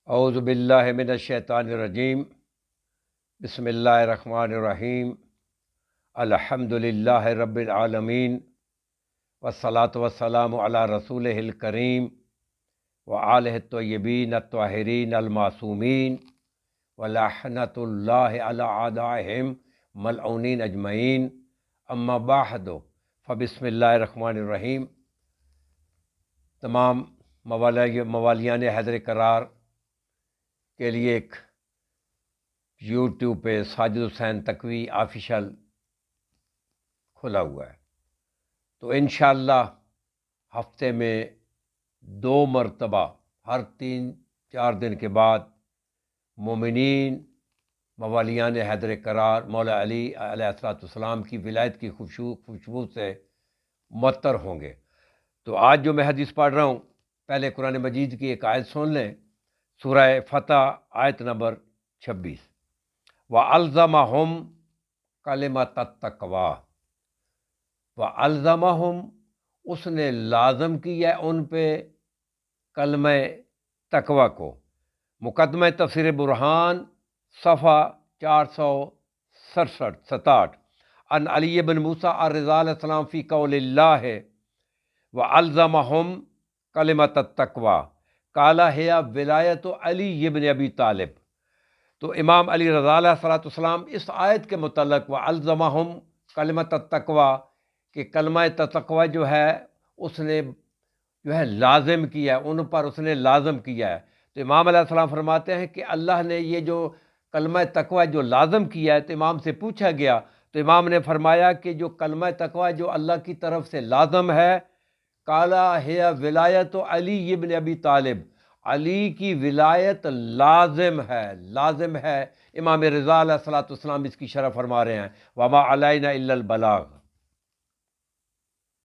اعوذ باللہ من الشیطان الرجیم بسم اللہ الرحمن الرحیم الحمد للہ رب العالمین والصلاة والسلام علی رسولہ الکریم وآلہ الطیبین الطاہرین المعصومین ولعنۃ اللہ علی اعدائہم ملعونین اجمعین اما بعد فبسم اللہ الرحمن الرحیم۔ تمام موالیان حیدر کرار کے لیے ایک یوٹیوب پہ ساجد حسین تقوی آفیشل کھلا ہوا ہے، تو انشاءاللہ ہفتے میں 2 مرتبہ ہر 3-4 دن کے بعد مومنین موالیان حیدر کرار مولا علی علیہ السلام کی ولایت کی خوشبو سے معطر ہوں گے۔ تو آج جو میں حدیث پڑھ رہا ہوں، پہلے قرآن مجید کی ایک آیت سن لیں، سورہ فتح آیت نمبر 26۔ وَأَلْزَمَهُمْ کلمۃ التقویٰ، وَأَلْزَمَهُمْ اس نے لازم کیا ان پہ کلمہ تقویٰ کو۔ مقدمہ تفسیر برہان صفحہ 467 ان علی بن موسیٰ الرضا علیہ السلام فی قول اللہ وَأَلْزَمَهُمْ کلمۃ التقویٰ قال ہی ولایت علی ابن ابی طالب۔ تو امام علی رضا علیہ السلام اس آیت کے متعلق وَأَلْزَمَهُمْ کلمۃ التقویٰ کہ کلمہ تقویٰ جو ہے اس نے لازم کیا ہے، ان پر اس نے لازم کیا ہے۔ تو امام علیہ السلام فرماتے ہیں کہ اللہ نے یہ جو کلمہ تقویٰ جو لازم کیا ہے، تو امام سے پوچھا گیا تو امام نے فرمایا کہ جو کلمہ تقویٰ جو اللہ کی طرف سے لازم ہے، قالا ہے ولایت علی ابن ابی طالب، علی کی ولایت لازم ہے۔ امام رضا علیہ السلام اس کی شرح فرما رہے ہیں وما علینا الا البلاغ،